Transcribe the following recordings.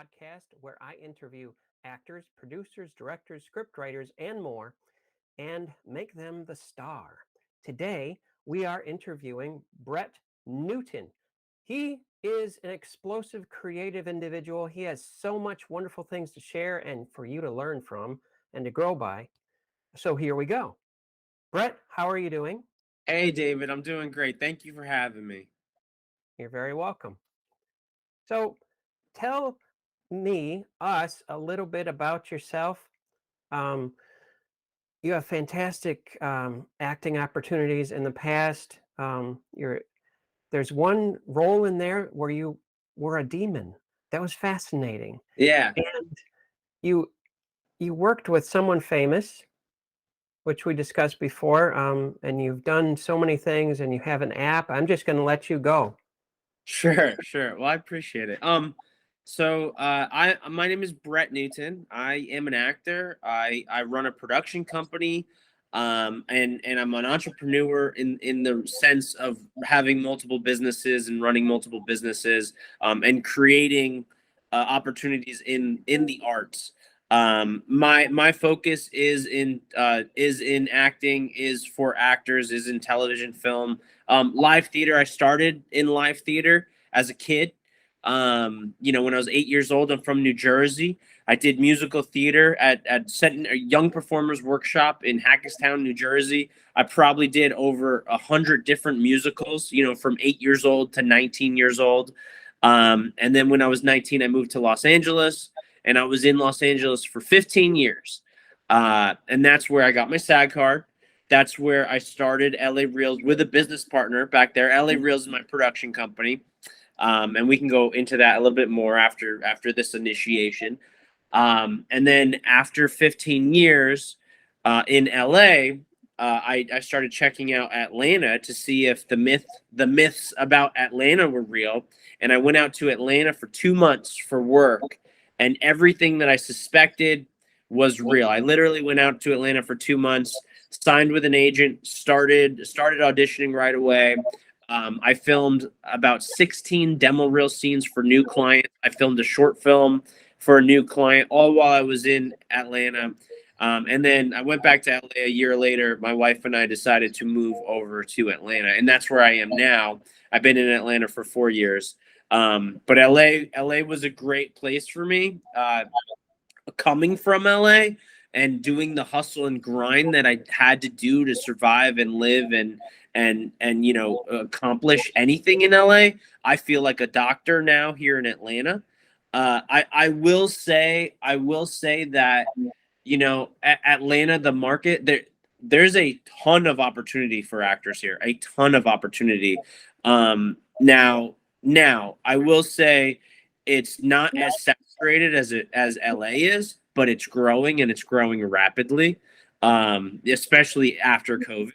podcast where I interview actors, producers, directors, scriptwriters, and more, and make them the star. Today, we are interviewing Brett Newton. He is an explosive, creative individual. He has so much wonderful things to share and for you to learn from and to grow by. So here we go. Brett, how are you doing? Hey, David, I'm doing great. Thank you for having me. You're very welcome. So tell us, a little bit about yourself. Um, you have fantastic acting opportunities in the past. There's one role in there where you were a demon. That was fascinating. Yeah, And you you worked with someone famous, which we discussed before, and you've done so many things, and you have an app. I'm just going to let you go. sure. Well, I appreciate it. I my name is Brett Newton. I am an actor. I run a production company, and I'm an entrepreneur in the sense of having multiple businesses and running multiple businesses, and creating opportunities in the arts. My focus is in acting, is for actors, is in television, film, live theater. I started in live theater as a kid. When I was 8 years old, I'm from New Jersey. I did musical theater at a young performers workshop in Hackettstown, New Jersey. I probably did over 100 different musicals, from 8 years old to 19 years old. And then when I was 19, I moved to Los Angeles, and I was in Los Angeles for 15 years. And that's where I got my SAG card. That's where I started LA Reels with a business partner back there. LA Reels is my production company. And we can go into that a little bit more after this initiation. And then after 15 years in LA, I started checking out Atlanta to see if the myths about Atlanta were real. And I went out to Atlanta for 2 months for work, and everything that I suspected was real. I literally went out to Atlanta for 2 months, signed with an agent, started auditioning right away. I filmed about 16 demo reel scenes for new clients. I filmed a short film for a new client, all while I was in Atlanta. And then I went back to LA a year later. My wife and I decided to move over to Atlanta, and that's where I am now. I've been in Atlanta for 4 years. But LA was a great place for me. Coming from LA and doing the hustle and grind that I had to do to survive and live and accomplish anything in LA. I feel like a doctor now here in Atlanta. I will say that Atlanta, the market there's a ton of opportunity for actors here, a ton of opportunity. Now I will say it's not as saturated as LA is, but it's growing, and it's growing rapidly, especially after COVID.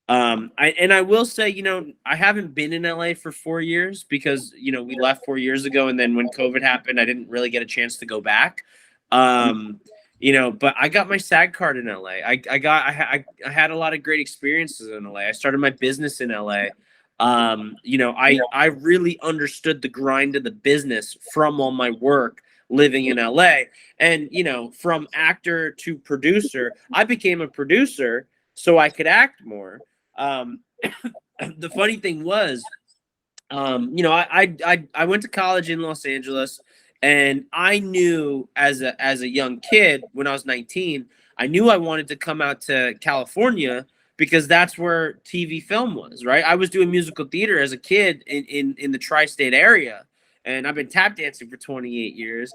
I will say, I haven't been in LA for 4 years because, we left 4 years ago. And then when COVID happened, I didn't really get a chance to go back. But I got my SAG card in LA. I had a lot of great experiences in LA. I started my business in LA. I really understood the grind of the business from all my work living in LA. And, from actor to producer, I became a producer so I could act more. The funny thing was, I went to college in Los Angeles, and I knew as a young kid when I was 19, I knew I wanted to come out to California because that's where TV film was, right? I was doing musical theater as a kid in the tri-state area, and I've been tap dancing for 28 years.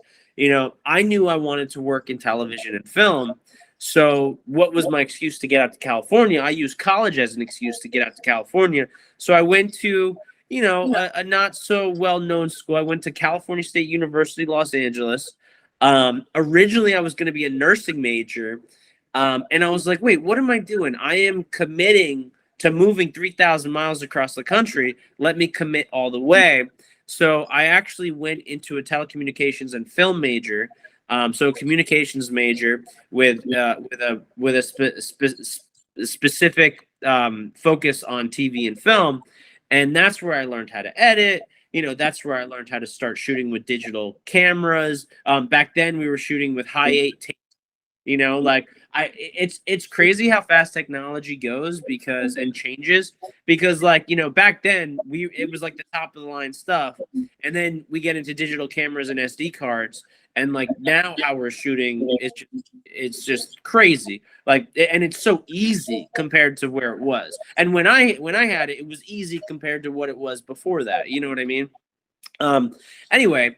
I knew I wanted to work in television and film. So what was my excuse to get out to California? I used college as an excuse to get out to California. So I went to, a not so well-known school. I went to California State University, Los Angeles. Originally, I was going to be a nursing major. And I was like, wait, what am I doing? I am committing to moving 3,000 miles across the country. Let me commit all the way. So I actually went into a telecommunications and film major. So a communications major with a specific focus on TV and film, and that's where I learned how to edit. that's where I learned how to start shooting with digital cameras. Back then we were shooting with high 8 tape, like it's crazy how fast technology goes and changes, because like, back then it was like the top of the line stuff. And then we get into digital cameras and SD cards. And like now how we're shooting, it's just crazy. Like, and it's so easy compared to where it was. And when I had it, it was easy compared to what it was before that. You know what I mean? Anyway,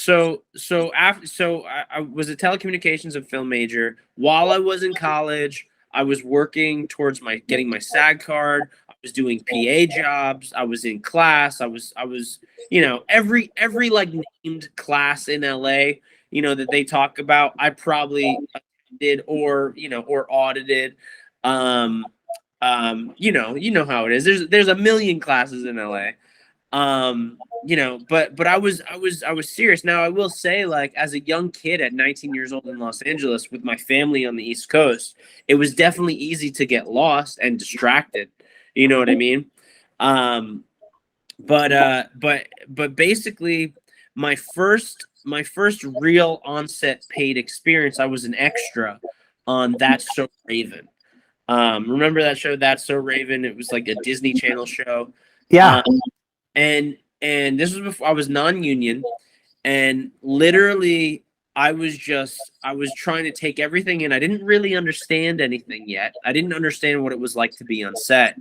I was a telecommunications and film major. While I was in college, I was working towards getting my SAG card. I was doing PA jobs. I was in class. I was, every like named class in LA, that they talk about, I probably did, or audited. Um, how it is. There's a million classes in LA. But I was serious. Now I will say, like, as a young kid at 19 years old in Los Angeles with my family on the East Coast, it was definitely easy to get lost and distracted. You know what I mean? um but basically, my first real on-set paid experience, I was an extra on That's So Raven. Remember that show, That's So Raven? It was like a Disney Channel show. Yeah. um and this was before I was non-union, and literally I was trying to take everything in. I didn't really understand anything yet. I didn't understand what it was like to be on set,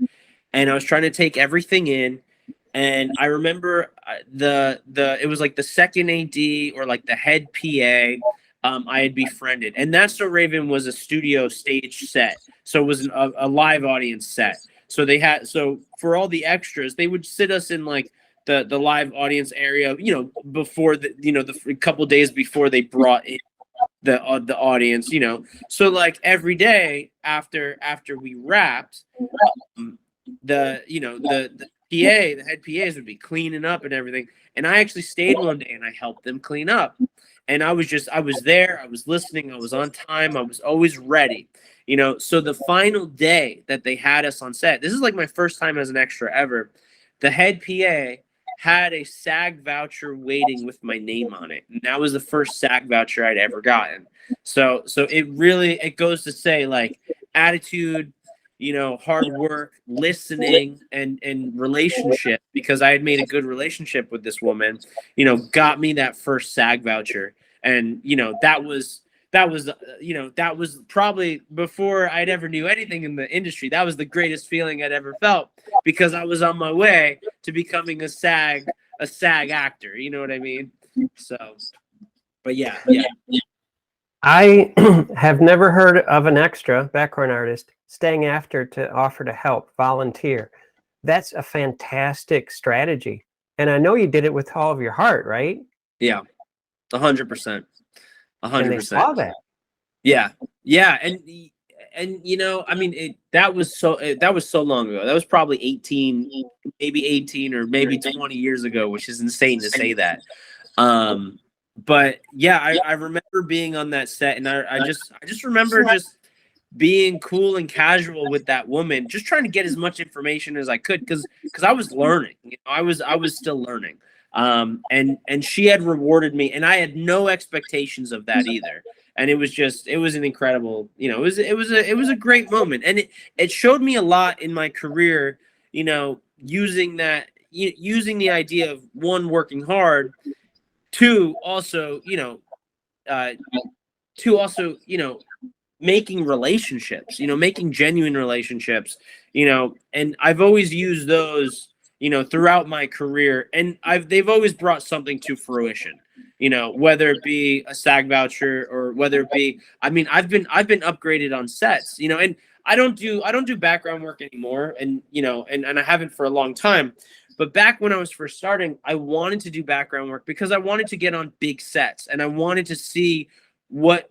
and I was trying to take everything in. And I remember it was like the second AD, or like the head PA, I had befriended. And That's So Raven was a studio stage set, so it was a live audience set. So for all the extras, they would sit us in like the live audience area, before the couple days before they brought in the audience. So like every day after we wrapped, um, the head PAs would be cleaning up and everything. And I actually stayed one day and I helped them clean up. And I was there, I was listening, I was on time, I was always ready. So the final day that they had us on set, this is like my first time as an extra ever. The head PA had a SAG voucher waiting with my name on it. And that was the first SAG voucher I'd ever gotten. So it goes to say, like, attitude, hard work, listening, and relationship, because I had made a good relationship with this woman, got me that first SAG voucher. And that was probably before I'd ever knew anything in the industry. That was the greatest feeling I'd ever felt, because I was on my way to becoming a SAG actor. You know what I mean? So, but yeah. I have never heard of an extra background artist staying after to offer to help volunteer. That's a fantastic strategy. And I know you did it with all of your heart, right? Yeah. 100%. And they saw that. Yeah. And I mean, that was so long ago. That was probably 18 or maybe 20 years ago, which is insane to say that. But yeah, I remember being on that set, and I just remember just being cool and casual with that woman, just trying to get as much information as I could, because I was learning. I was still learning. And she had rewarded me, and I had no expectations of that either. And it was an incredible, it was a great moment, and it showed me a lot in my career, using the idea of, one, working hard, two, also, making relationships, making genuine relationships, and I've always used those, throughout my career, and they've always brought something to fruition, whether it be a SAG voucher, or whether it be, I mean, I've been upgraded on sets, and I don't do background work anymore, and and I haven't for a long time. But back when I was first starting, I wanted to do background work because I wanted to get on big sets, and I wanted to see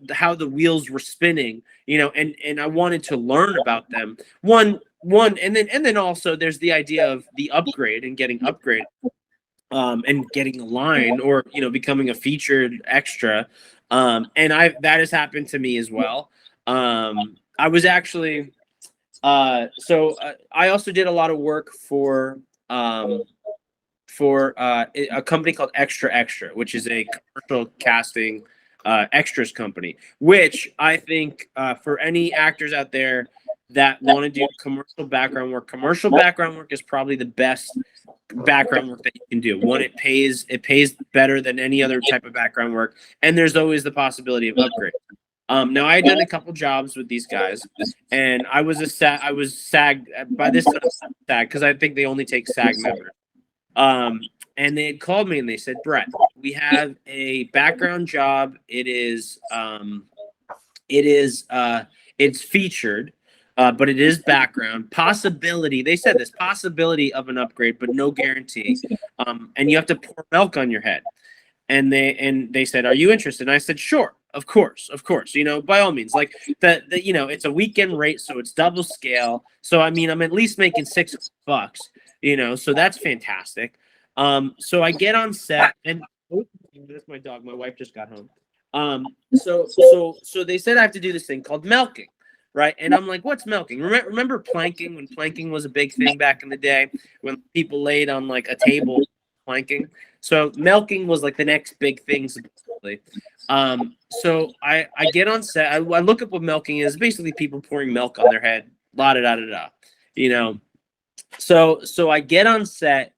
how the wheels were spinning, and I wanted to learn about them. One, and then also there's the idea of the upgrade and getting upgraded, and getting a line, or becoming a featured extra. And that has happened to me as well. I was actually I also did a lot of work for for a company called Extra Extra, which is a commercial casting extras company, which I think for any actors out there that want to do commercial background work is probably the best background work that you can do. One, it pays better than any other type of background work, and there's always the possibility of upgrade. Now I had done a couple jobs with these guys, and I was SAG by this time, SAG, because I think they only take SAG members. And they had called me and they said, Brett, we have a background job. It's featured, but it is background possibility. They said this possibility of an upgrade, but no guarantee. And you have to pour milk on your head. And they said, are you interested? And I said, sure, of course, by all means. Like it's a weekend rate, so it's double scale. So I mean, I'm at least making $6, so that's fantastic. So I get on set, and that's my dog. My wife just got home. So they said I have to do this thing called milking, right? And I'm like, what's milking? Remember planking, when planking was a big thing back in the day, when people laid on like a table planking? So milking was like the next big thing, supposedly. So I get on set. I look up what milking is. Basically, people pouring milk on their head. La da da da da. So I get on set,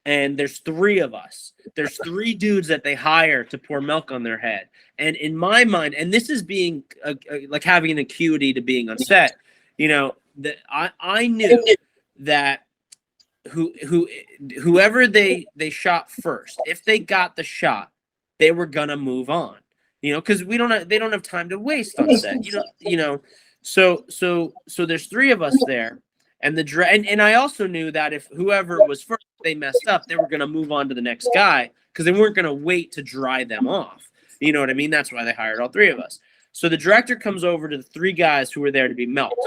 and there's 3 of us. There's 3 dudes that they hire to pour milk on their head. And in my mind, and this is being like having an acuity to being on set, that I knew that whoever they shot first, if they got the shot, they were gonna move on. Because they don't have time to waste on set. So there's 3 of us there. And and I also knew that if whoever was first, they messed up, they were going to move on to the next guy, because they weren't going to wait to dry them off. You know what I mean? That's why they hired all 3 of us. So the director comes over to the 3 guys who were there to be milked,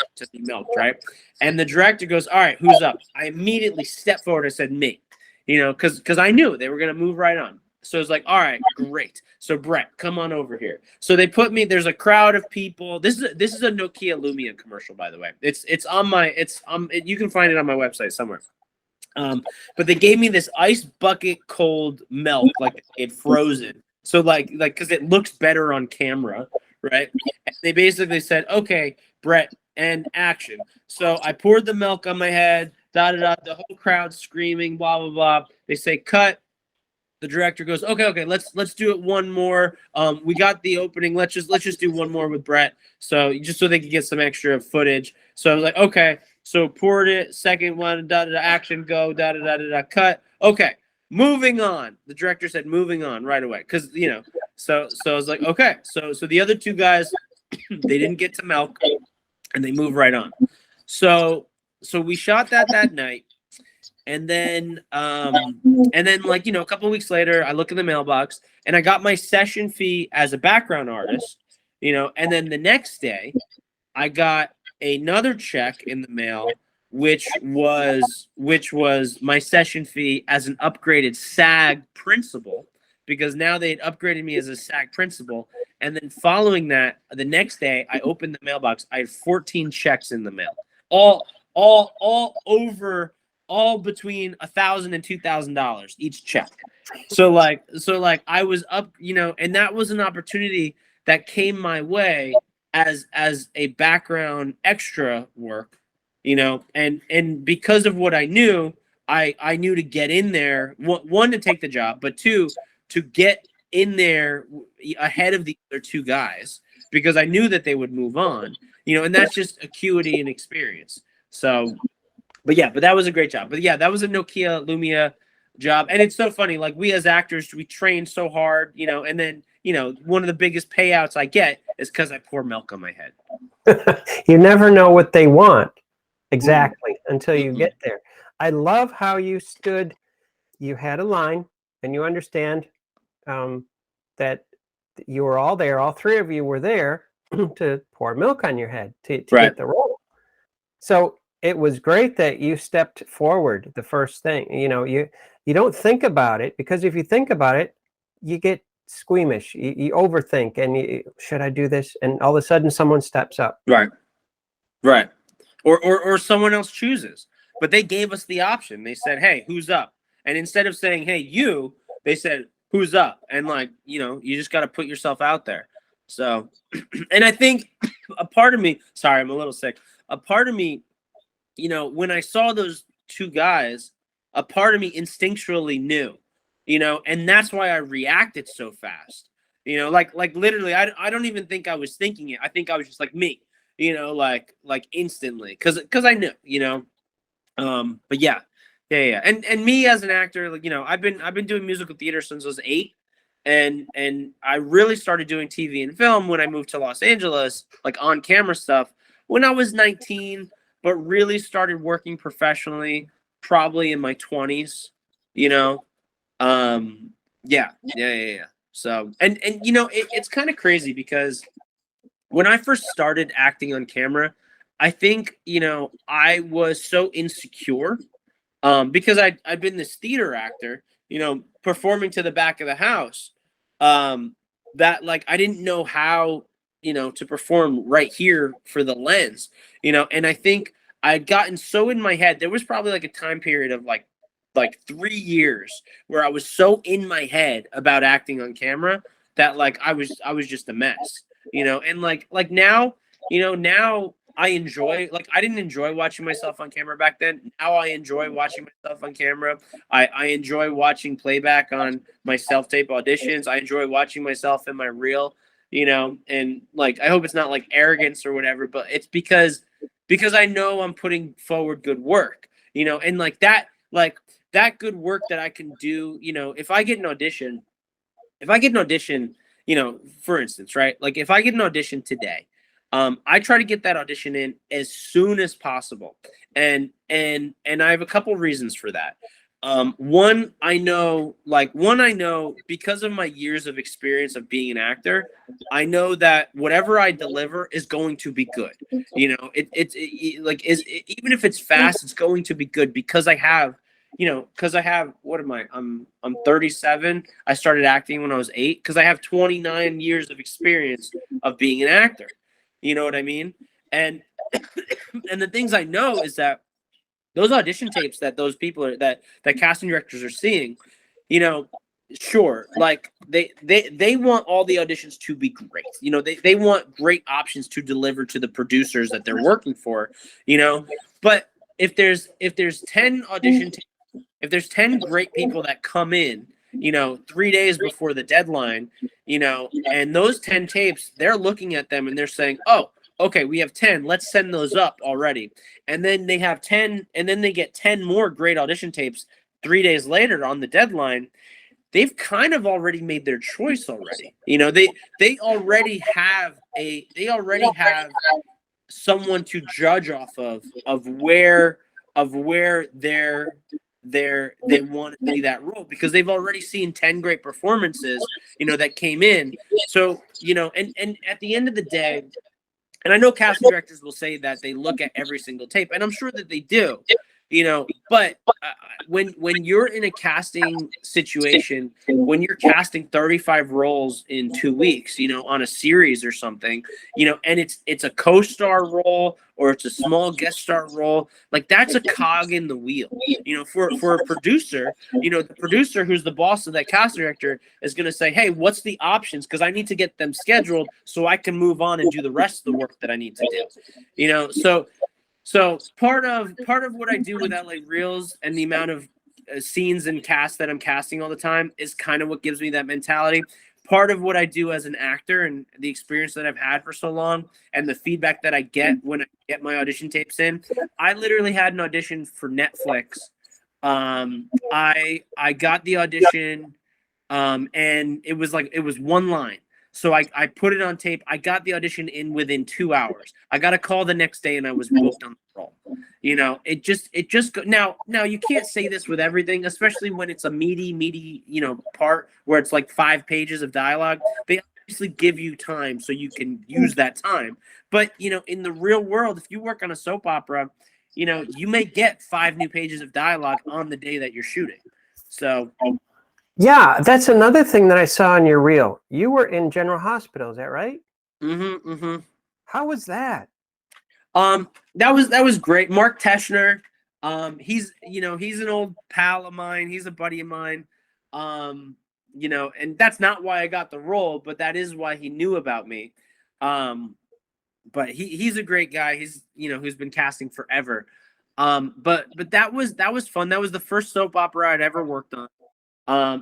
right? And the director goes, all right, who's up? I immediately stepped forward and said, me, because I knew they were going to move right on. So it's like, all right, great. So Brett, come on over here. So they put me. There's a crowd of people. This is a Nokia Lumia commercial, by the way. You can find it on my website somewhere. But they gave me this ice bucket cold milk, like it frozen. So like because it looks better on camera, right? And they basically said, okay, Brett, and action. So I poured the milk on my head. Da da da. The whole crowd screaming, blah blah blah. They say cut. The director goes, okay, let's do it one more. We got the opening. Let's just do one more with Brett. So just so they could get some extra footage. So I was like, okay. So poured it. Second one, da da da. Action, go, da da da da da. Cut. Okay, moving on. The director said, moving on right away, because So I was like, okay. So the other 2 guys, they didn't get to milk, and they moved right on. So we shot that night. And then like, a couple of weeks later, I look in the mailbox, and I got my session fee as a background artist, and then the next day I got another check in the mail, which was my session fee as an upgraded SAG principal, because now they had upgraded me as a SAG principal. And then following that, the next day I opened the mailbox. I had 14 checks in the mail, all over, all between $1,000 and $2,000 each check. So like I was up, and that was an opportunity that came my way as a background extra work, and because of what I knew, I knew to get in there, one, to take the job, but 2, to get in there ahead of the other 2 guys, because I knew that they would move on, and that's just acuity and experience. So, but that was a great job. But yeah, that was a Nokia Lumia job. And it's so funny, like, we as actors, we train so hard, and then, one of the biggest payouts I get is because I pour milk on my head. You never know what they want exactly until you get there. I love how you had a line, and you understand that you were all there. All 3 of you were there to pour milk on your head to get the role. So it was great that you stepped forward the first thing. You don't think about it, because if you think about it, you get squeamish. You overthink, and should I do this? And all of a sudden, someone steps up. Right. Or someone else chooses. But they gave us the option. They said, hey, who's up? And instead of saying, hey, you, they said, who's up? And like, you know, you just got to put yourself out there. So, and I think a part of me, sorry, I'm a little sick. A part of me, you know, when I saw those two guys, a part of me instinctually knew, you know, and that's why I reacted so fast. You know, like literally, I don't even think I was thinking it. I think I was just like me, you know, like instantly, because I knew, you know. But yeah. And me as an actor, like, you know, I've been doing musical theater since I was 8, and I really started doing TV and film when I moved to Los Angeles, like on camera stuff, when I was 19, but really started working professionally probably in my 20s, you know. Yeah. So, and you know, it's kind of crazy because when I first started acting on camera, I think, you know, I was so insecure, because I'd been this theater actor, you know, performing to the back of the house, um, that like I didn't know how, you know, to perform right here for the lens, you know. And I think I'd gotten so in my head. There was probably like a time period of like 3 years where I was so in my head about acting on camera that like I was just a mess, you know. And like now, you know, now I enjoy, like, I didn't enjoy watching myself on camera back then. Now I enjoy watching myself on camera. I enjoy watching playback on my self-tape auditions. I enjoy watching myself in my reel, you know. And like I hope it's not like arrogance or whatever, but it's because I know I'm putting forward good work, you know. And like that good work that I can do, you know, if I get an audition, you know, for instance, right? Like if I get an audition today, I try to get that audition in as soon as possible, and I have a couple reasons for that. One, I know, because of my years of experience of being an actor, I know that whatever I deliver is going to be good. You know, even if it's fast, it's going to be good because I have, you know, because I have, what am I? I'm 37. I started acting when I was 8 because I have 29 years of experience of being an actor. You know what I mean? And and the things I know is that those audition tapes that those people are that casting directors are seeing, you know, sure, like they want all the auditions to be great. You know, they want great options to deliver to the producers that they're working for, you know. But if there's 10 audition tapes, if there's 10 great people that come in, you know, 3 days before the deadline, you know, and those 10 tapes, they're looking at them and they're saying, oh, okay, we have 10, let's send those up already. And then they have 10, and then they get 10 more great audition tapes 3 days later on the deadline. They've kind of already made their choice already. You know, they already have someone to judge off of where they want to see that role, because they've already seen 10 great performances, you know, that came in. So, you know, and at the end of the day, and I know casting directors will say that they look at every single tape, and I'm sure that they do, you know. But when you're in a casting situation, when you're casting 35 roles in 2 weeks, you know, on a series or something, you know, and it's a co-star role or it's a small guest star role, like that's a cog in the wheel, you know. For a producer, you know, the producer who's the boss of that casting director is going to say, hey, what's the options, because I need to get them scheduled so I can move on and do the rest of the work that I need to do, you know. So part of what I do with LA Reels and the amount of scenes and cast that I'm casting all the time is kind of what gives me that mentality. Part of what I do as an actor and the experience that I've had for so long and the feedback that I get when I get my audition tapes in. I literally had an audition for Netflix. I got the audition, and it was one line. So I put it on tape. I got the audition in within 2 hours. I got a call the next day and I was booked on the role. You know, it just now you can't say this with everything, especially when it's a meaty, you know, part where it's like 5 pages of dialogue. They obviously give you time so you can use that time. But, you know, in the real world, if you work on a soap opera, you know, you may get 5 new pages of dialogue on the day that you're shooting. So Yeah, that's another thing that I saw on your reel. You were in General Hospital, is that right? mm-hmm. How was that? That was great. Mark Teschner, He's an old pal of mine. He's a buddy of mine. And that's not why I got the role, but that is why he knew about me. But he's a great guy. He's, who's been casting forever. But that was fun. That was the first soap opera I'd ever worked on.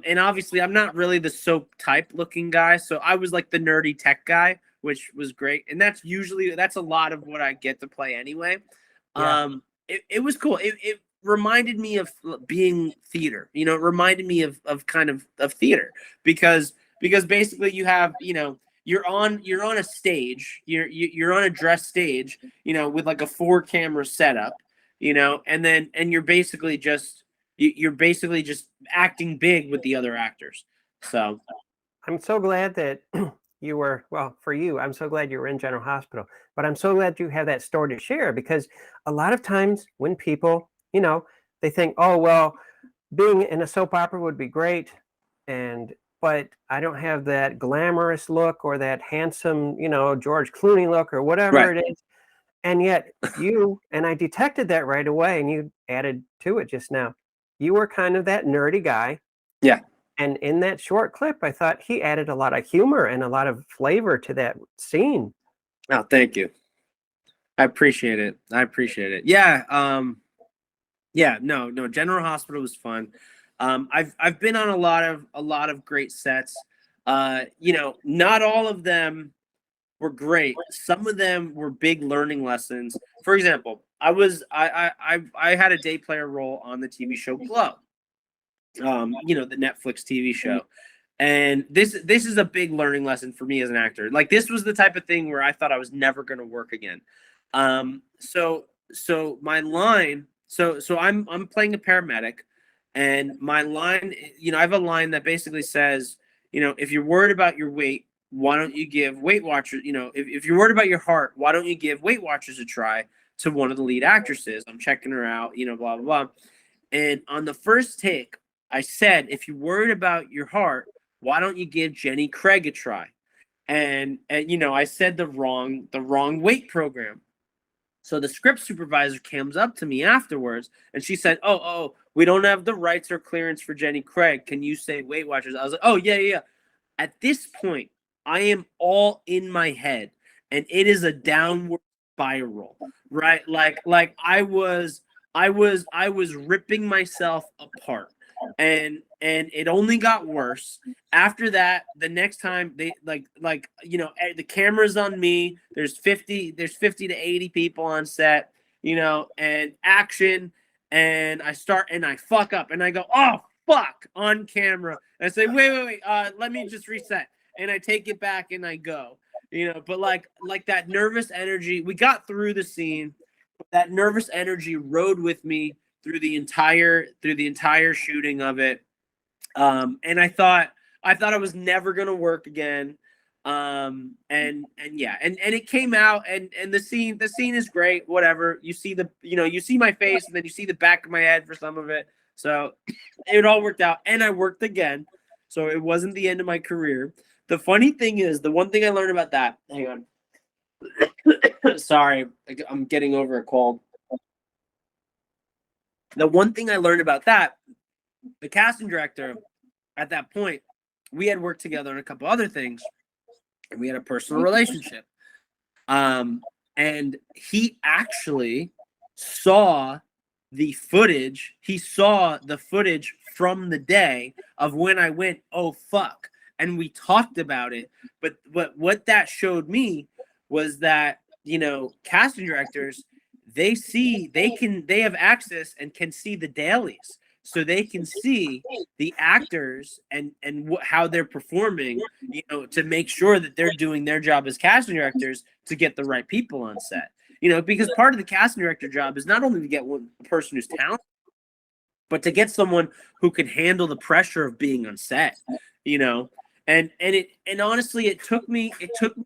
And obviously I'm not really the soap type looking guy, so I was like the nerdy tech guy, which was great. And that's a lot of what I get to play anyway. Yeah. It was cool. It reminded me of being theater. It reminded me of kind of theater because basically you have, you're on a stage, you're on a dress stage, with like a 4-camera setup, and you're basically just acting big with the other actors. So I'm so glad that you were, well, for you, I'm so glad you were in General Hospital, but I'm so glad you have that story to share, because a lot of times when people, they think, oh, well, being in a soap opera would be great, but I don't have that glamorous look or that handsome, George Clooney look or whatever right. it is. And yet and I detected that right away, and you added to it just now. You were kind of that nerdy guy. Yeah. And in that short clip, I thought he added a lot of humor and a lot of flavor to that scene. Oh, thank you. I appreciate it. Yeah. Yeah. No. General Hospital was fun. I've been on a lot of great sets. Not all of them were great. Some of them were big learning lessons. For example, I had a day player role on the TV show Glow. The Netflix TV show. And this is a big learning lesson for me as an actor. Like, this was the type of thing where I thought I was never going to work again. So my line, so I'm playing a paramedic, and my line, I have a line that basically says, if you're worried about your weight, why don't you give Weight Watchers, if you're worried about your heart, why don't you give Weight Watchers a try to one of the lead actresses? I'm checking her out, blah, blah, blah. And on the first take, I said, if you're worried about your heart, why don't you give Jenny Craig a try? And I said the wrong weight program. So the script supervisor comes up to me afterwards, and she said, oh, we don't have the rights or clearance for Jenny Craig. Can you say Weight Watchers? I was like, oh, yeah. At this point, I am all in my head, and it is a downward spiral, right? Like I was ripping myself apart, and it only got worse. After that, the next time they the camera's on me. There's 50 to 80 people on set, and action, and I start and I fuck up and I go, oh fuck, on camera. And I say, wait, let me just reset. And I take it back and I go, but like that nervous energy, we got through the scene. That nervous energy rode with me through the entire shooting of it. And I thought I was never gonna work again. And yeah, and it came out, and the scene is great. Whatever, you see you see my face, and then you see the back of my head for some of it. So it all worked out, and I worked again. So it wasn't the end of my career. The funny thing is, the one thing I learned about that. Hang on. Sorry, I'm getting over a cold. The one thing I learned about that, the casting director at that point, we had worked together on a couple other things, and we had a personal relationship. And he actually saw the footage. He saw the footage from the day of when I went, oh fuck, and we talked about it. But what that showed me was that, casting directors, they have access and can see the dailies, so they can see the actors and how they're performing, to make sure that they're doing their job as casting directors to get the right people on set. Because part of the casting director job is not only to get one person who's talented, but to get someone who can handle the pressure of being on set. And honestly, it took me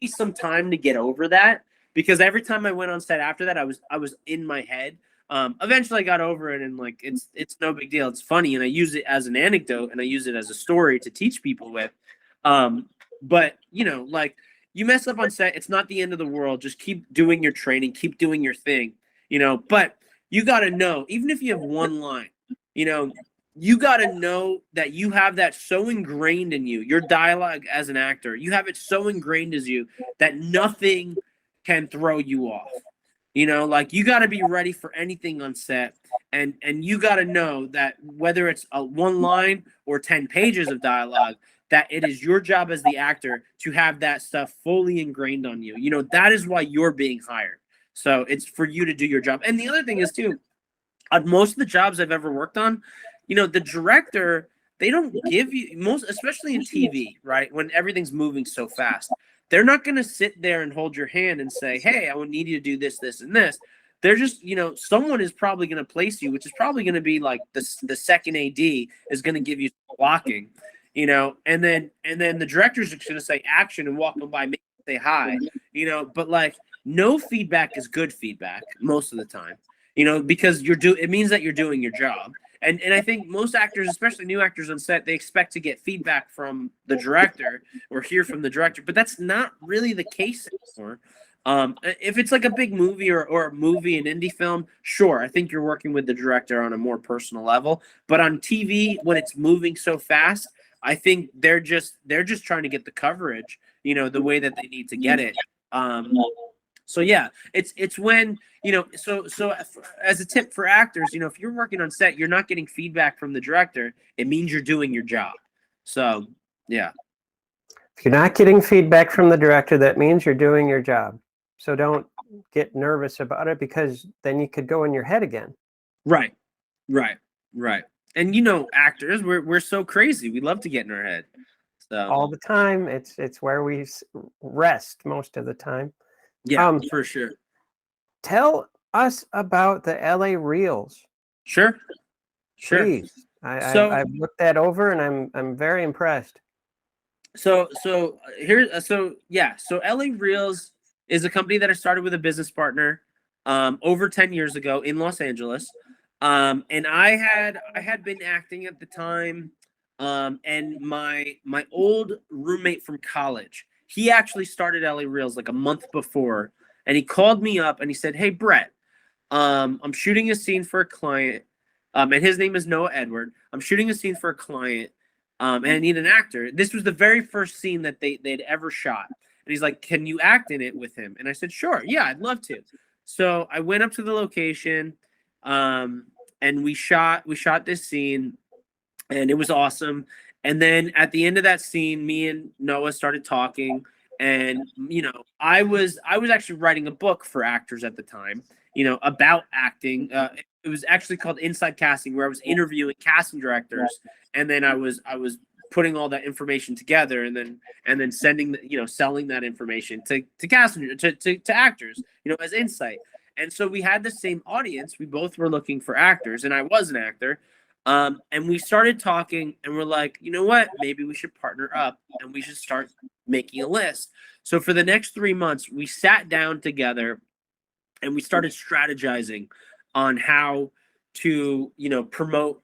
some time to get over that, because every time I went on set after that, I was in my head. Eventually I got over it, and like, it's no big deal. It's funny, and I use it as an anecdote, and I use it as a story to teach people with. But like, you mess up on set, it's not the end of the world. Just keep doing your training, keep doing your thing, but you got to know, even if you have one line, you know, you got to know that you have that so ingrained in you, your dialogue as an actor, you have it so ingrained as you that nothing can throw you off. You know, like you got to be ready for anything on set. And you got to know that whether it's a one line or 10 pages of dialogue, that it is your job as the actor to have that stuff fully ingrained on you. You know, that is why you're being hired. So it's for you to do your job. And the other thing is too, on most of the jobs I've ever worked on, you know, the director, they don't give you most, especially in TV, right? When everything's moving so fast, they're not going to sit there and hold your hand and say, hey, I would need you to do this, this, and this. They're just, you know, someone is probably going to place you, which is probably going to be like the second AD is going to give you blocking, you know, and then the director's just going to say action and walk them by, maybe say hi, you know, but like no feedback is good feedback most of the time, you know, because it means that you're doing your job. And I think most actors, especially new actors on set, they expect to get feedback from the director or hear from the director, but that's not really the case anymore. If it's like a big movie or a movie, an indie film, sure, I think you're working with the director on a more personal level. But on TV, when it's moving so fast, I think they're just trying to get the coverage, you know, the way that they need to get it. So yeah, it's when, you know, so as a tip for actors, you know, if you're working on set, you're not getting feedback from the director, it means you're doing your job. So yeah. If you're not getting feedback from the director, that means you're doing your job. So don't get nervous about it, because then you could go in your head again. Right. And you know, actors, we're so crazy. We love to get in our head. So all the time. It's where we rest most of the time. yeah, for sure. Tell us about the LA Reels. Sure. Please. I've looked that over and I'm very impressed. So LA Reels is a company that I started with a business partner over 10 years ago in Los Angeles. And I had been acting at the time. And my old roommate from college, he actually started LA Reels like a month before, and he called me up and he said, "Hey Brett, I'm shooting a scene for a client, and his name is Noah Edward. I'm shooting a scene for a client, and I need an actor." This was the very first scene that they'd ever shot, and he's like, "Can you act in it with him?" And I said, "Sure, yeah, I'd love to." So I went up to the location, and we shot this scene, and it was awesome. And then at the end of that scene, me and Noah started talking. And, you know, I was actually writing a book for actors at the time, you know, about acting. It was actually called Inside Casting, where I was interviewing casting directors, and then I was putting all that information together, and then sending, you know, selling that information to casting to actors, you know, as insight. And so we had the same audience. We both were looking for actors, and I was an actor. And we started talking, and we're like, you know what? Maybe we should partner up, and we should start making a list. So for the next 3 months, we sat down together, and we started strategizing on how to, you know, promote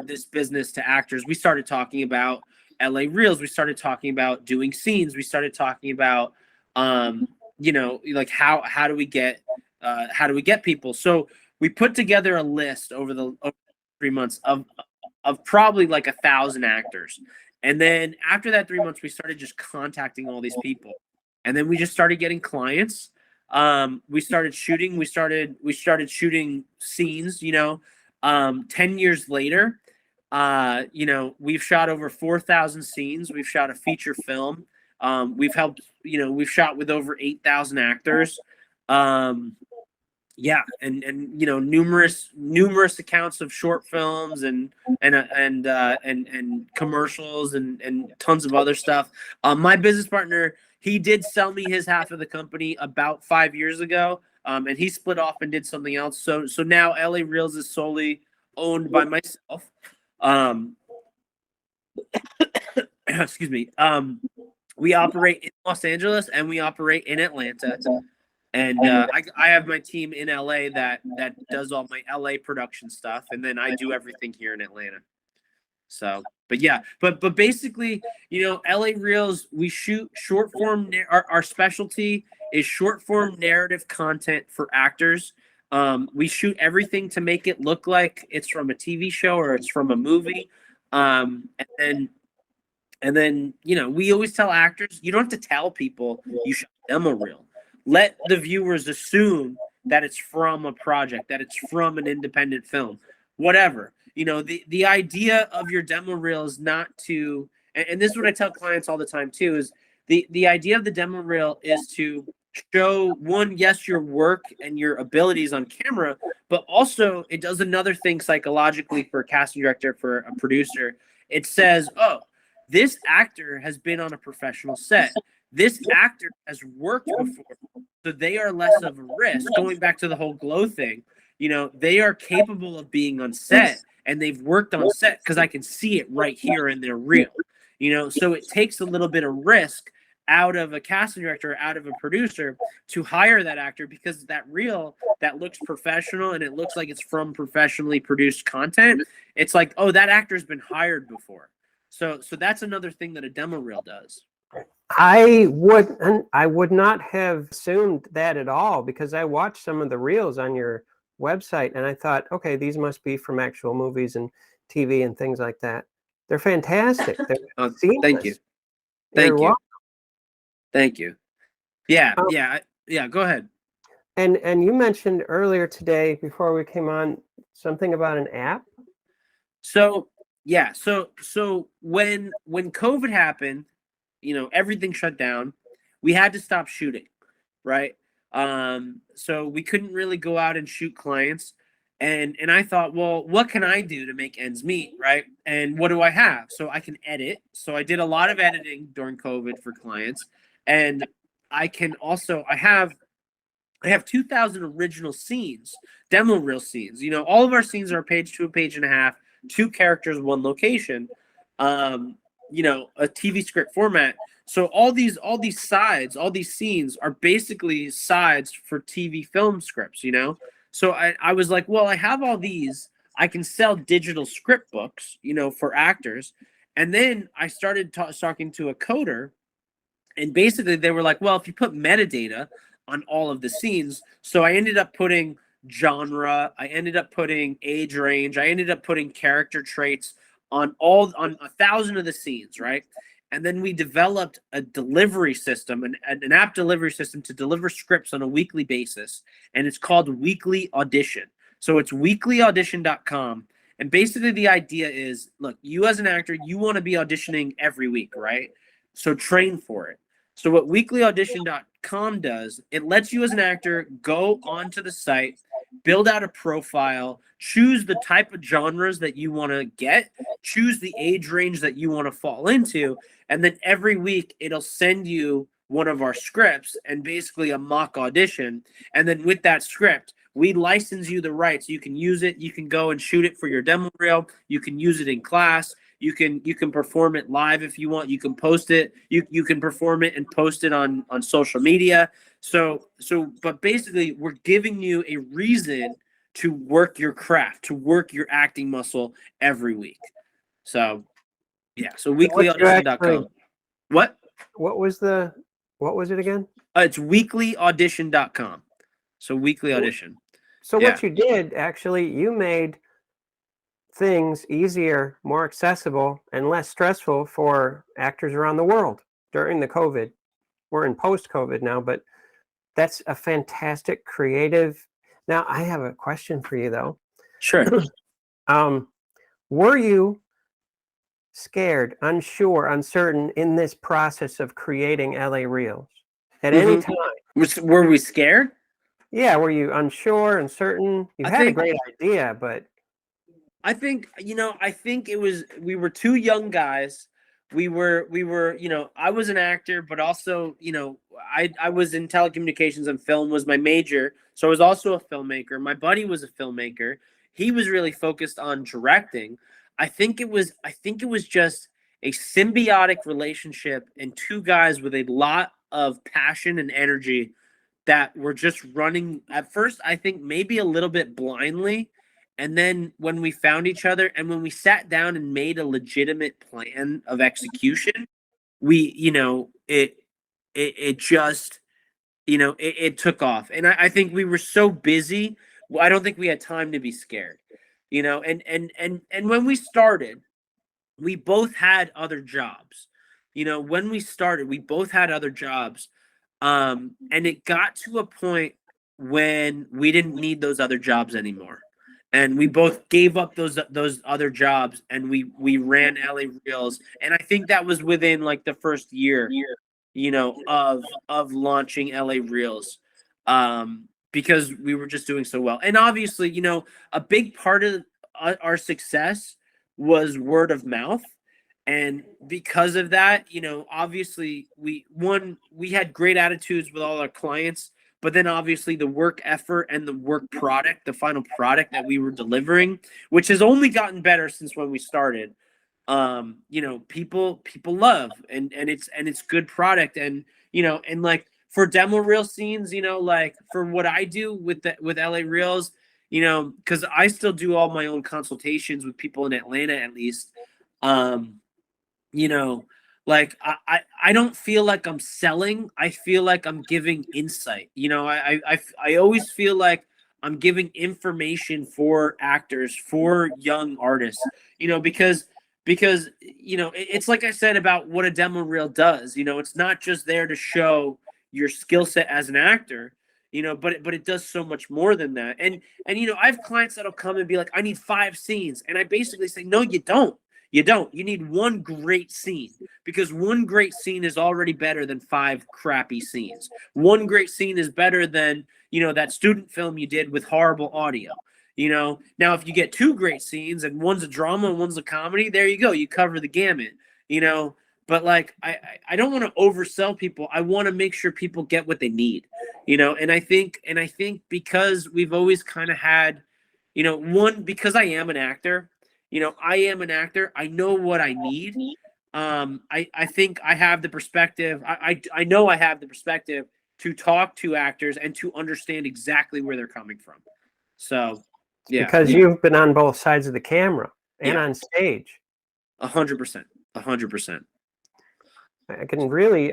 this business to actors. We started talking about LA Reels. We started talking about doing scenes. We started talking about, you know, like how do we get people? So we put together a list over 3 months of probably like 1,000 actors. And then after that 3 months, we started just contacting all these people. And then we just started getting clients. We started shooting scenes, you know. 10 years later, you know, we've shot over 4,000 scenes. We've shot a feature film. We've shot with over 8,000 actors. Yeah, and you know, numerous accounts of short films and commercials and tons of other stuff. My business partner, he did sell me his half of the company about 5 years ago, and he split off and did something else. So now LA Reels is solely owned by myself. Excuse me. We operate in Los Angeles and we operate in Atlanta. And I have my team in LA that does all my LA production stuff, and then I do everything here in Atlanta. So, but yeah, but basically, you know, LA Reels, we shoot short form. Our specialty is short form narrative content for actors. We shoot everything to make it look like it's from a TV show or it's from a movie. And then we always tell actors, you don't have to tell people you should demo reel. Let the viewers assume that it's from a project, that it's from an independent film, whatever. The idea of your demo reel is not to, and this is what I tell clients all the time too, is the idea of the demo reel is to show, one, yes, your work and your abilities on camera, but also it does another thing psychologically for a casting director, for a producer. It says, oh, this actor has been on a professional set. This actor has worked before, so they are less of a risk. Going back to the whole glow thing, they are capable of being on set, and they've worked on set because I can see it right here in their reel. So it takes a little bit of risk out of a casting director, out of a producer, to hire that actor, because that reel that looks professional and it looks like it's from professionally produced content, it's like, oh, that actor's been hired before. So that's another thing that a demo reel does. I would not have assumed that at all, because I watched some of the reels on your website and I thought, okay, these must be from actual movies and TV and things like that. They're fantastic. They're seamless. Thank you. You're welcome. Thank you. Yeah. Go ahead. And you mentioned earlier today, before we came on, something about an app. So when COVID happened, everything shut down. We had to stop shooting, right? So we couldn't really go out and shoot clients. And I thought, well, what can I do to make ends meet, right? And what do I have? So I can edit. So I did a lot of editing during COVID for clients. And I have 2,000 original scenes, demo reel scenes. All of our scenes are a page to a page and a half, 2 characters, 1 location, a TV script format. So all these sides, all these scenes are basically sides for TV film scripts, So I was like, well, I have all these. I can sell digital script books, for actors. And then I started talking to a coder, and basically they were like, well, if you put metadata on all of the scenes. So I ended up putting genre, I ended up putting age range, I ended up putting character traits on 1,000 of the scenes, right? And then we developed a delivery system, an app delivery system, to deliver scripts on a weekly basis. And it's called Weekly Audition. So it's weeklyaudition.com. And basically the idea is, look, you as an actor, you want to be auditioning every week, right? So train for it. So what weeklyaudition.com does, it lets you as an actor go onto the site, build out a profile, choose the type of genres that you want to get, choose the age range that you want to fall into, and then every week it'll send you one of our scripts and basically a mock audition. And then with that script, we license you the rights. You can use it. You can go and shoot it for your demo reel. You can use it in class. You can perform it live if you want. You can post it. You can perform it and post it on social media. But basically, we're giving you a reason to work your craft, to work your acting muscle every week. So, yeah. So weeklyaudition.com. What? What was it again? It's weeklyaudition.com. So Weekly Audition. So what you did, actually, you made things easier, more accessible, and less stressful for actors around the world during the COVID. We're in post-COVID now, but that's a fantastic creative. Now, I have a question for you, though. Sure. Were you scared, unsure, uncertain in this process of creating LA Reels at any time? Were we scared? Yeah, were you unsure, uncertain? You had a great idea, but I think it was, we were 2 young guys. We were, I was an actor, but also, I was in telecommunications, and film was my major. So I was also a filmmaker. My buddy was a filmmaker. He was really focused on directing. I think it was just a symbiotic relationship, and 2 guys with a lot of passion and energy that were just running at first, I think maybe a little bit blindly. And then when we found each other and when we sat down and made a legitimate plan of execution, it just, it took off. And I think we were so busy I don't think we had time to be scared, you know. And when we started, we both had other jobs. You know, when we started, we both had other jobs. And it got to a point when we didn't need those other jobs anymore. And we both gave up those other jobs, and we ran LA Reels. And I think that was within like the first year, you know, of launching LA Reels. Because we were just doing so well. And obviously, you know, a big part of our success was word of mouth. And because of that, you know, obviously we had great attitudes with all our clients, but then obviously the work effort and the work product, the final product that we were delivering, which has only gotten better since when we started. You know, people love, and it's good product. And you know, and like for demo reel scenes, you know, like for what I do with LA Reels, you know, because I still do all my own consultations with people in Atlanta at least. Um, you know, like I don't feel like I'm selling. I feel like I'm giving insight. You know, I always feel like I'm giving information for actors, for young artists, you know, because you know, it's like I said about what a demo reel does. You know, it's not just there to show your skill set as an actor, you know, but it does so much more than that. And you know, I have clients that'll come and be like, I need 5 scenes. And I basically say, no, you don't. You don't. You need one great scene, because one great scene is already better than 5 crappy scenes. One great scene is better than, you know, that student film you did with horrible audio. You know, now if you get 2 great scenes and one's a drama and one's a comedy, there you go. You cover the gamut, you know. But like, I don't want to oversell people. I want to make sure people get what they need, you know. And I think because we've always kind of had, you know, because I am an actor. You know, I am an actor. I know what I need. I think I have the perspective. I know I have the perspective to talk to actors and to understand exactly where they're coming from. So, yeah, Because you've been on both sides of the camera and on stage. 100%, 100%. I can really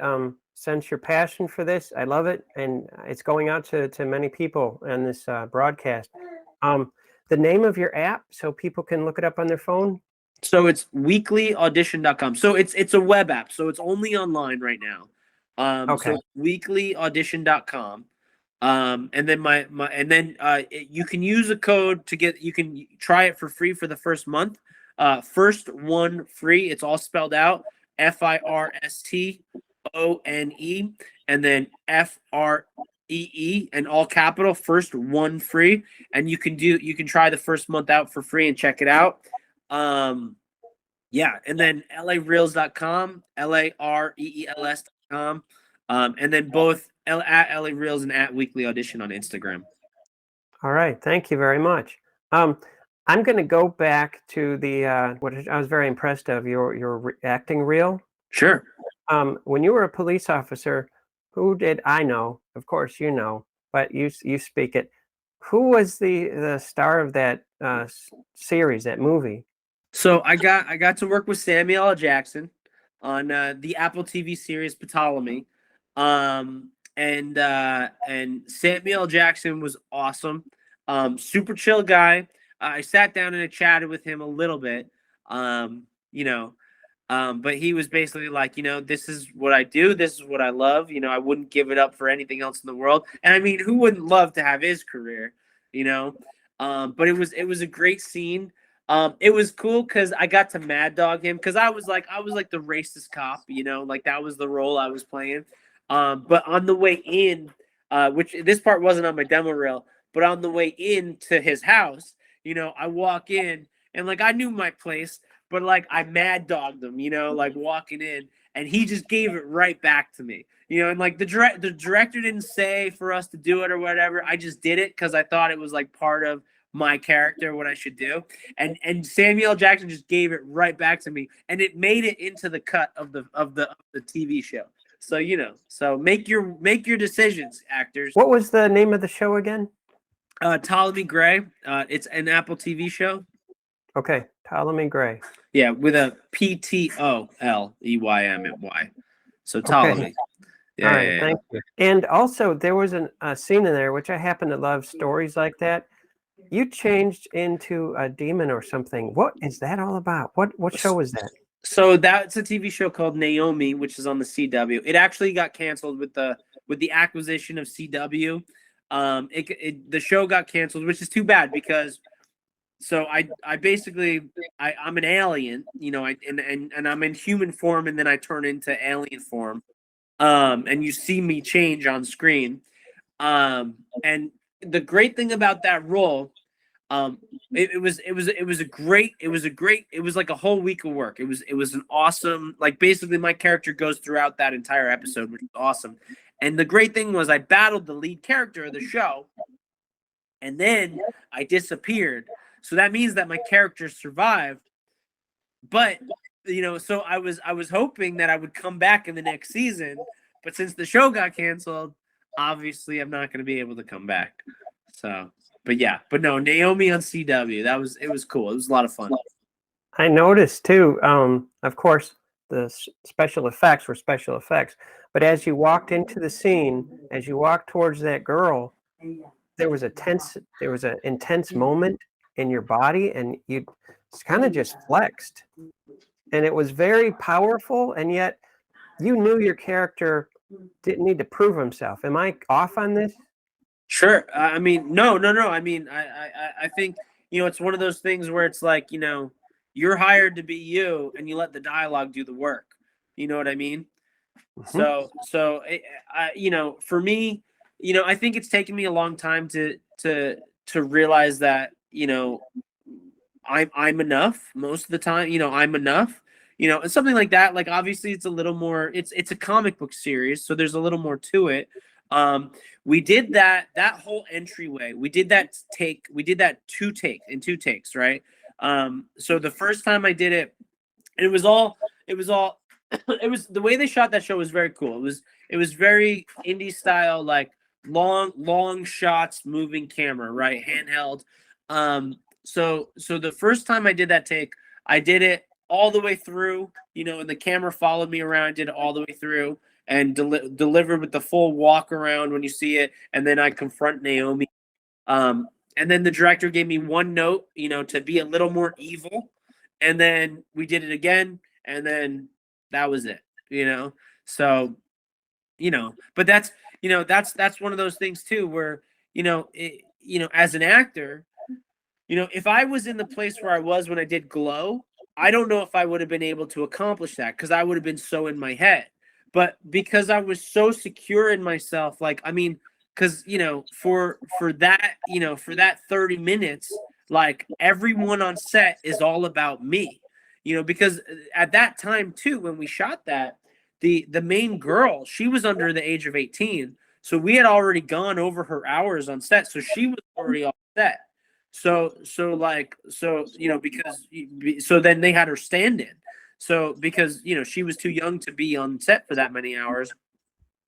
sense your passion for this. I love it, and it's going out to many people on this broadcast. The name of your app, so people can look it up on their phone. So it's weeklyaudition.com. So it's a web app, so it's only online right now. Okay. So weeklyaudition.com. And then you can use a code to get, you can try it for free for the first month. First one free. It's all spelled out. FIRSTONE, and then FREE, and all capital. First one free, and you can try the first month out for free and check it out. Yeah, and then lareels.com, LAREELS.com, and then both at LA Reels and at Weekly Audition on Instagram. All right, thank you very much. I'm going to go back to the what I was very impressed of your acting reel. Sure. When you were a police officer, who did I know? Of course, you know, but you speak it. Who was the star of that series, that movie? So I got to work with Samuel L. Jackson on the Apple TV series Ptolemy, and Samuel L. Jackson was awesome, super chill guy. I sat down and I chatted with him a little bit, you know, but he was basically like, you know, this is what I do, this is what I love, you know, I wouldn't give it up for anything else in the world. And I mean, who wouldn't love to have his career, you know? But it was a great scene. It was cool because I got to mad dog him, because I was like the racist cop, you know, like that was the role I was playing. But on the way in, which this part wasn't on my demo reel, but on the way in to his house, you know, I walk in and like I knew my place, but like I mad dogged him, you know, like walking in, and he just gave it right back to me, you know. And like the director didn't say for us to do it or whatever. I just did it because I thought it was like part of my character, what I should do. And Samuel L. Jackson just gave it right back to me, and it made it into the cut of the TV show. So, you know, so make your decisions, actors. What was the name of the show again? Ptolemy Gray. It's an Apple TV show. Okay, Ptolemy Gray. Yeah, with a PTOLEYMY. So Ptolemy. Okay. Yeah, All right, yeah. thank you. And also, there was a scene in there which I happen to love stories like that. you changed into a demon or something. What is that all about? What show was that? So that's a TV show called Naomi, which is on the CW. It actually got canceled with the acquisition of CW. The show got canceled, which is too bad because so I basically I'm an alien, you know, and I'm in human form, and then I turn into alien form. And you see me change on screen. And the great thing about that role, it was like a whole week of work. It was an awesome, like basically my character goes throughout that entire episode, which is awesome. And the great thing was I battled the lead character of the show, and then I disappeared. So that means that my character survived. But you know, so I was hoping that I would come back in the next season, but since the show got canceled, obviously I'm not going to be able to come back. So, but yeah, but no, Naomi on CW, it was cool. It was a lot of fun. I noticed too. Of course, the special effects were special effects, but as you walked into the scene, as you walked towards that girl, there was an intense moment in your body, and you kind of just flexed, and it was very powerful. And yet, you knew your character didn't need to prove himself. Am I off on this? Sure. I mean, no. I mean, I think, you know, it's one of those things where it's like, you know, you're hired to be you, and you let the dialogue do the work. You know what I mean? Mm-hmm. You know, for me, you know, I think it's taken me a long time to realize that, you know, I'm enough most of the time. You know, I'm enough. You know, and something like that. Like obviously, it's a little more. It's a comic book series, so there's a little more to it. We did that whole entryway. We did that take. We did that two takes, right? So the first time I did it, it was all. It was the way they shot that show was very cool. It was very indie style, like long shots, moving camera, right, handheld. So the first time I did that take, I did it all the way through, you know, and the camera followed me around, did it all the way through, and delivered with the full walk around when you see it, and then I confront Naomi. And then the director gave me one note, you know, to be a little more evil, and then we did it again, and then that was it, you know. So, you know, but that's, you know, that's one of those things too, where, you know, as an actor, you know, if I was in the place where I was when I did Glow, I don't know if I would have been able to accomplish that because I would have been so in my head. But because I was so secure in myself, like, I mean, because, you know, for that, you know, for that 30 minutes, like everyone on set is all about me, you know, because at that time too, when we shot that, the main girl, she was under the age of 18. So we had already gone over her hours on set. So she was already all set. So you know, because so then they had her stand in. So because, you know, she was too young to be on set for that many hours.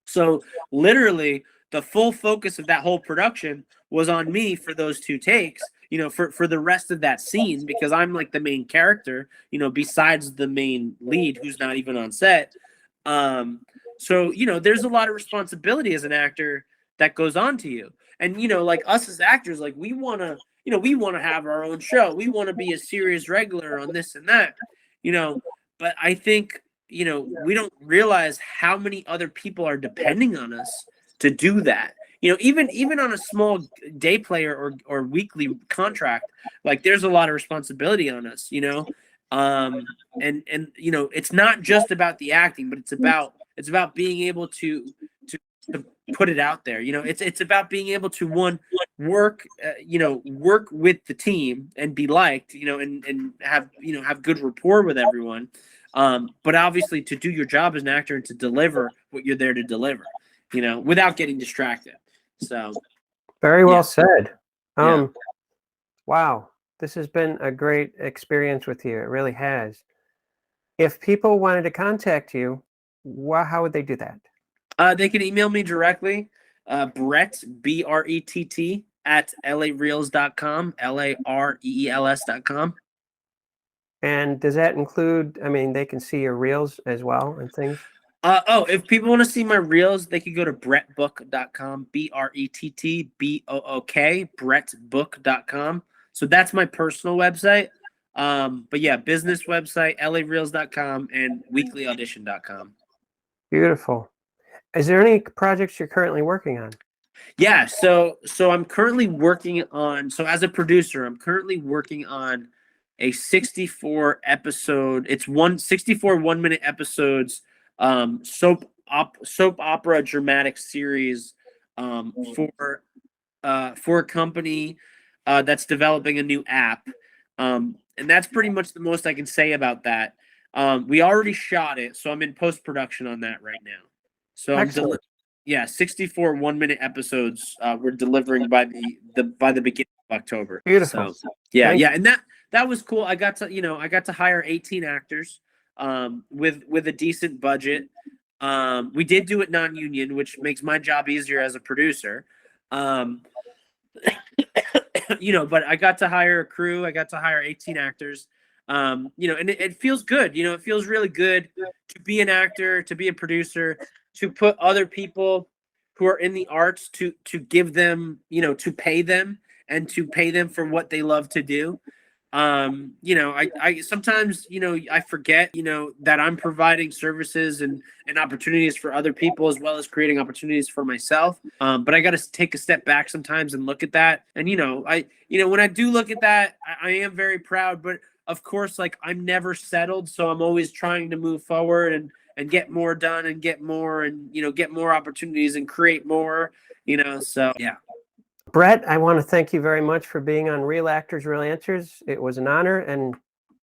So literally the full focus of that whole production was on me for those two takes, you know, for the rest of that scene, because I'm like the main character, you know, besides the main lead who's not even on set. So, you know, there's a lot of responsibility as an actor that goes on to you. And, you know, like us as actors, like we want to, you know, we want to have our own show. We want to be a serious regular on this and that, you know, but I think, you know, we don't realize how many other people are depending on us to do that. You know, even on a small day player or weekly contract, like there's a lot of responsibility on us, you know. And you know, it's not just about the acting, but it's about being able to put it out there. You know, it's about being able to work you know, work with the team and be liked, you know, and have, you know, have good rapport with everyone. But obviously to do your job as an actor and to deliver what you're there to deliver, you know, without getting distracted. So Very yeah. well said. Yeah. Wow, this has been a great experience with you. It really has. If people wanted to contact you, how would they do that? They can email me directly, Brett, Brett, at lareels.com, lareels.com. And does that include, I mean, they can see your reels as well and things? If people want to see my reels, they could go to brettbook.com, BRETTBOOK, brettbook.com. So that's my personal website. But yeah, business website, lareels.com and weeklyaudition.com. Beautiful. Is there any projects you're currently working on? Yeah, so I'm currently working on, so as a producer, I'm currently working on a 64 episode, it's 64 1-minute episodes, soap opera dramatic series, for a company that's developing a new app. And that's pretty much the most I can say about that. We already shot it, so I'm in post-production on that right now. So Excellent. yeah, 64 1-minute episodes we're delivering by the beginning of October. Beautiful. So yeah, Thank yeah, and that was cool. I got to hire 18 actors with a decent budget. We did do it non-union, which makes my job easier as a producer. But I got to hire a crew. I got to hire 18 actors. And it feels good. It feels really good to be an actor, to be a producer, to put other people who are in the arts to give them, to pay them and to pay them for what they love to do. I sometimes, I forget, that I'm providing services and opportunities for other people as well as creating opportunities for myself. But I got to take a step back sometimes and look at that. And, when I do look at that, I am very proud, but of course, like I'm never settled. So I'm always trying to move forward and get more done and get more and, get more opportunities and create more, so yeah. Brett, I want to thank you very much for being on Real Actors, Real Answers. It was an honor and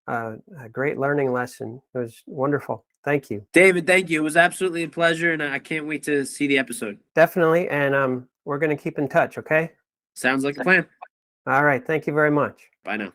a great learning lesson. It was wonderful. Thank you. David, thank you. It was absolutely a pleasure, and I can't wait to see the episode. Definitely, and we're going to keep in touch, okay? Sounds like a plan. All right. Thank you very much. Bye now.